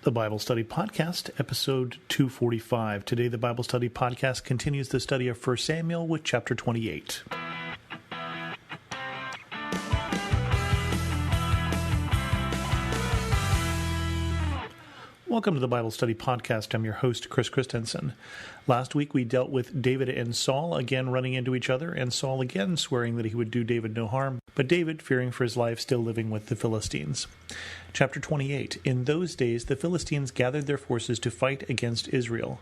The Bible Study Podcast, episode 245. Today, the Bible Study Podcast continues the study of 1 Samuel with chapter 28. Welcome to the Bible Study Podcast. I'm your host, Chris Christensen. Last week, we dealt with David and Saul again running into each other, and Saul again swearing that he would do David no harm, but David, fearing for his life, still living with the Philistines. Chapter 28. In those days, the Philistines gathered their forces to fight against Israel.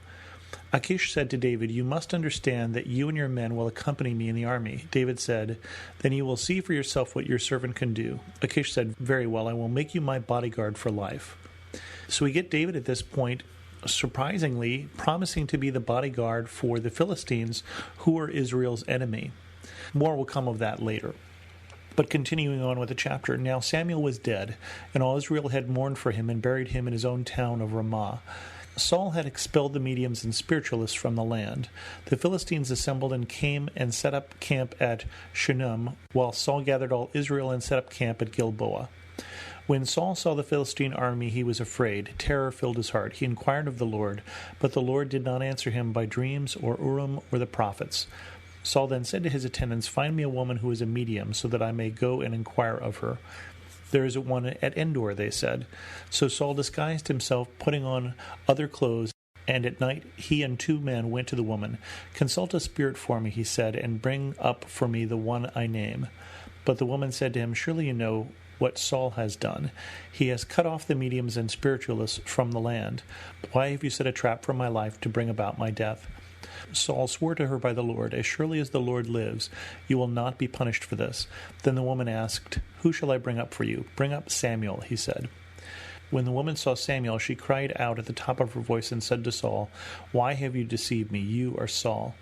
Achish said to David, "You must understand that you and your men will accompany me in the army." David said, "Then you will see for yourself what your servant can do." Achish said, "Very well, I will make you my bodyguard for life." So we get David at this point, surprisingly, promising to be the bodyguard for the Philistines, who are Israel's enemy. More will come of that later. But continuing on with the chapter, now Samuel was dead, and all Israel had mourned for him and buried him in his own town of Ramah. Saul had expelled the mediums and spiritualists from the land. The Philistines assembled and came and set up camp at Shunem, while Saul gathered all Israel and set up camp at Gilboa. When Saul saw the Philistine army, he was afraid. Terror filled his heart. He inquired of the Lord, but the Lord did not answer him by dreams or Urim or the prophets. Saul then said to his attendants, "Find me a woman who is a medium, so that I may go and inquire of her." "There is one at Endor," they said. So Saul disguised himself, putting on other clothes, and at night he and 2 men went to the woman. "Consult a spirit for me," he said, "and bring up for me the one I name." But the woman said to him, "Surely you know what Saul has done. He has cut off the mediums and spiritualists from the land. Why have you set a trap for my life to bring about my death?" Saul swore to her by the Lord, "As surely as the Lord lives, you will not be punished for this." Then the woman asked, "Who shall I bring up for you?" "Bring up Samuel," he said. When the woman saw Samuel, she cried out at the top of her voice and said to Saul, "Why have you deceived me? You are Saul."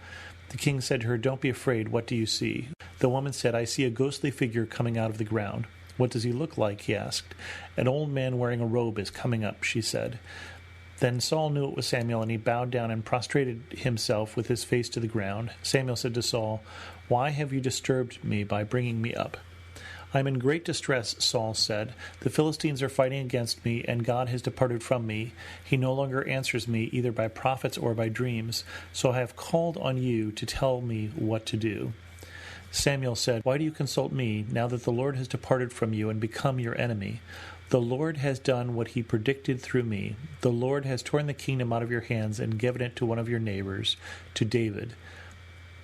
The king said to her, "Don't be afraid. What do you see?" The woman said, "I see a ghostly figure coming out of the ground." "What does he look like?" he asked. "An old man wearing a robe is coming up," she said. Then Saul knew it was Samuel, and he bowed down and prostrated himself with his face to the ground. Samuel said to Saul, "Why have you disturbed me by bringing me up?" "I am in great distress," Saul said. "The Philistines are fighting against me, and God has departed from me. He no longer answers me either by prophets or by dreams. So I have called on you to tell me what to do." Samuel said, "Why do you consult me, now that the Lord has departed from you and become your enemy? The Lord has done what he predicted through me. The Lord has torn the kingdom out of your hands and given it to one of your neighbors, to David.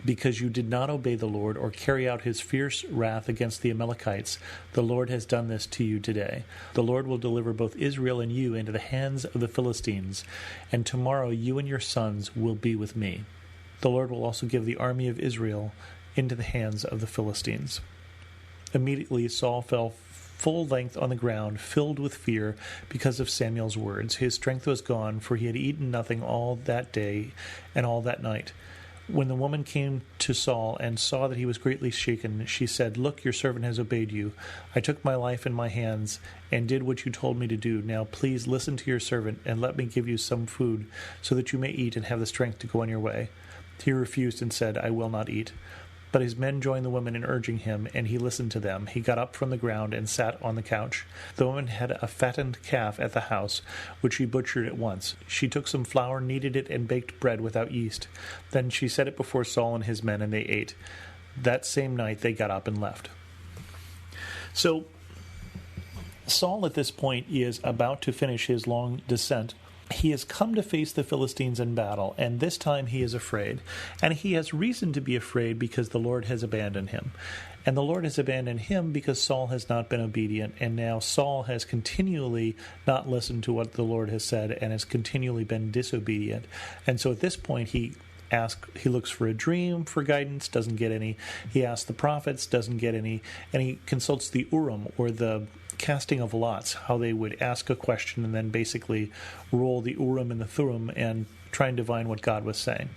Because you did not obey the Lord or carry out his fierce wrath against the Amalekites, the Lord has done this to you today. The Lord will deliver both Israel and you into the hands of the Philistines, and tomorrow you and your sons will be with me. The Lord will also give the army of Israel into the hands of the Philistines." Immediately Saul fell full length on the ground, filled with fear because of Samuel's words. His strength was gone, for he had eaten nothing all that day and all that night. When the woman came to Saul and saw that he was greatly shaken, she said, "Look, your servant has obeyed you. I took my life in my hands and did what you told me to do. Now please listen to your servant and let me give you some food so that you may eat and have the strength to go on your way." He refused and said, "I will not eat." But his men joined the woman in urging him, and he listened to them. He got up from the ground and sat on the couch. The woman had a fattened calf at the house, which she butchered at once. She took some flour, kneaded it, and baked bread without yeast. Then she set it before Saul and his men, and they ate. That same night they got up and left. So Saul at this point is about to finish his long descent. He has come to face the Philistines in battle, and this time he is afraid. And he has reason to be afraid because the Lord has abandoned him. And the Lord has abandoned him because Saul has not been obedient, and now Saul has continually not listened to what the Lord has said and has continually been disobedient. And so at this point he looks for a dream for guidance, doesn't get any. He asks the prophets, doesn't get any. And he consults the Urim, or the casting of lots, how they would ask a question and then basically roll the Urim and the Thummim and try and divine what God was saying.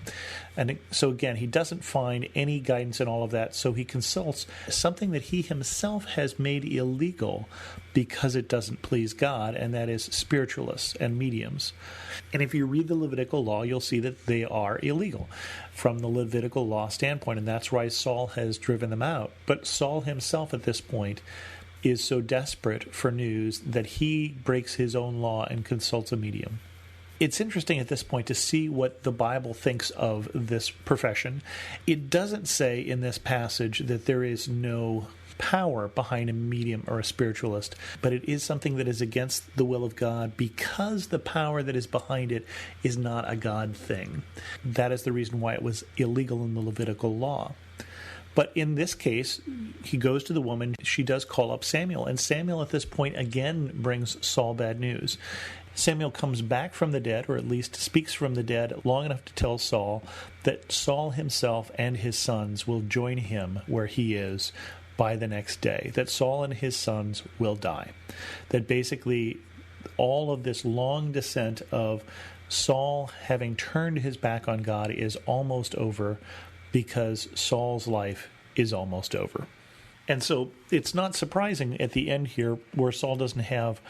And so again, he doesn't find any guidance in all of that, so he consults something that he himself has made illegal because it doesn't please God, and that is spiritualists and mediums. And if you read the Levitical law, you'll see that they are illegal from the Levitical law standpoint, and that's why Saul has driven them out. But Saul himself at this point is so desperate for news that he breaks his own law and consults a medium. It's interesting at this point to see what the Bible thinks of this profession. It doesn't say in this passage that there is no power behind a medium or a spiritualist, but it is something that is against the will of God because the power that is behind it is not a God thing. That is the reason why it was illegal in the Levitical law. But in this case, he goes to the woman. She does call up Samuel, and Samuel at this point again brings Saul bad news. Samuel comes back from the dead, or at least speaks from the dead, long enough to tell Saul that Saul himself and his sons will join him where he is by the next day, that Saul and his sons will die. That basically all of this long descent of Saul having turned his back on God is almost over because Saul's life is almost over. And so it's not surprising at the end here where Saul doesn't have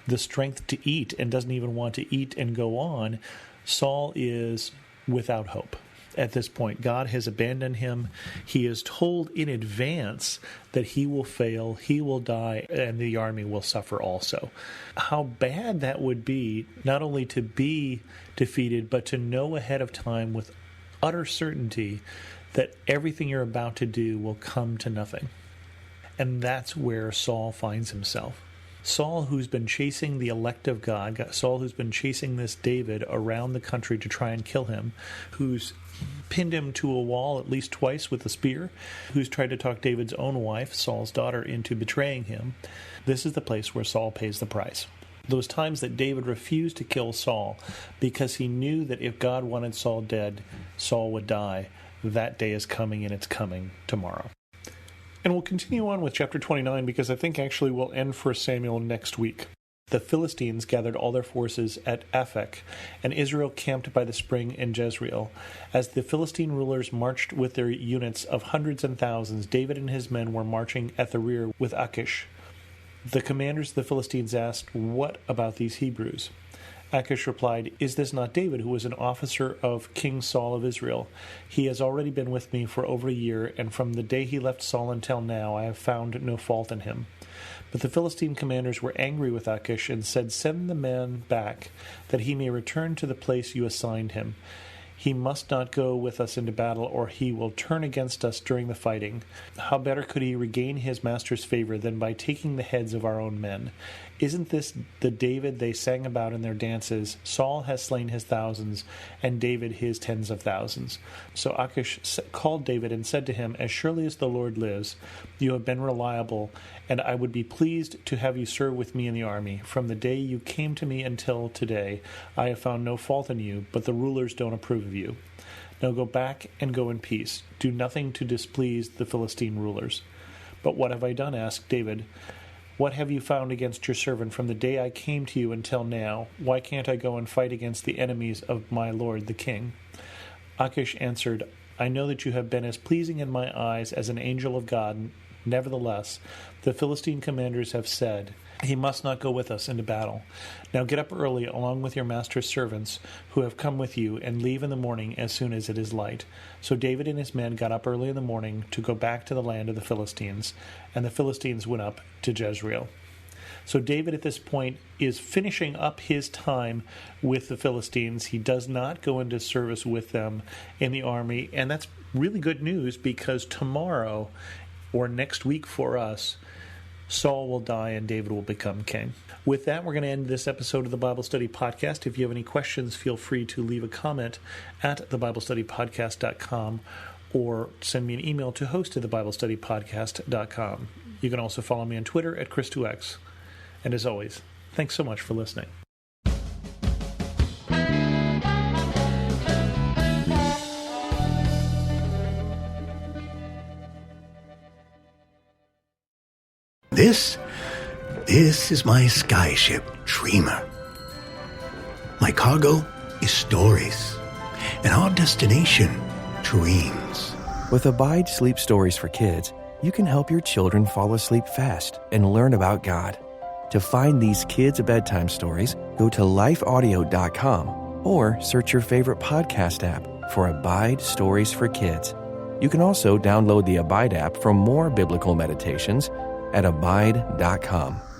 the strength to eat and doesn't even want to eat and go on. Saul is without hope. At this point, God has abandoned him. He is told in advance that he will fail, he will die, and the army will suffer also. How bad that would be, not only to be defeated, but to know ahead of time with utter certainty that everything you're about to do will come to nothing. And that's where Saul finds himself. Saul, who's been chasing the elect of God, Saul, who's been chasing this David around the country to try and kill him, who's pinned him to a wall at least twice with a spear, who's tried to talk David's own wife, Saul's daughter, into betraying him. This is the place where Saul pays the price. Those times that David refused to kill Saul because he knew that if God wanted Saul dead, Saul would die. That day is coming, and it's coming tomorrow. And we'll continue on with chapter 29 because I think actually we'll end 1 Samuel next week. The Philistines gathered all their forces at Aphek, and Israel camped by the spring in Jezreel. As the Philistine rulers marched with their units of hundreds and thousands, David and his men were marching at the rear with Achish. The commanders of the Philistines asked, "What about these Hebrews?" Achish replied, "Is this not David, who was an officer of King Saul of Israel? He has already been with me for over a year, and from the day he left Saul until now I have found no fault in him." But the Philistine commanders were angry with Achish and said, "Send the man back, that he may return to the place you assigned him. He must not go with us into battle, or he will turn against us during the fighting. How better could he regain his master's favor than by taking the heads of our own men? Isn't this the David they sang about in their dances? Saul has slain his thousands, and David his tens of thousands." So Achish called David and said to him, "As surely as the Lord lives, you have been reliable, and I would be pleased to have you serve with me in the army. From the day you came to me until today, I have found no fault in you, but the rulers don't approve of you. Now go back and go in peace. Do nothing to displease the Philistine rulers." "But what have I done?" asked David. "What have you found against your servant from the day I came to you until now? Why can't I go and fight against the enemies of my lord the king?" Achish answered, "I know that you have been as pleasing in my eyes as an angel of God. Nevertheless, the Philistine commanders have said, 'He must not go with us into battle.' Now get up early along with your master's servants who have come with you, and leave in the morning as soon as it is light." So David and his men got up early in the morning to go back to the land of the Philistines, and the Philistines went up to Jezreel. So David at this point is finishing up his time with the Philistines. He does not go into service with them in the army, and that's really good news because tomorrow, or next week for us, Saul will die and David will become king. With that, we're going to end this episode of the Bible Study Podcast. If you have any questions, feel free to leave a comment at thebiblestudypodcast.com or send me an email to host@thebiblestudypodcast.com. You can also follow me on Twitter at Chris2X. And as always, thanks so much for listening. This is my skyship, Dreamer. My cargo is stories, and our destination, dreams. With Abide Sleep Stories for Kids, you can help your children fall asleep fast and learn about God. To find these kids' bedtime stories, go to lifeaudio.com or search your favorite podcast app for Abide Stories for Kids. You can also download the Abide app for more biblical meditations at abide.com.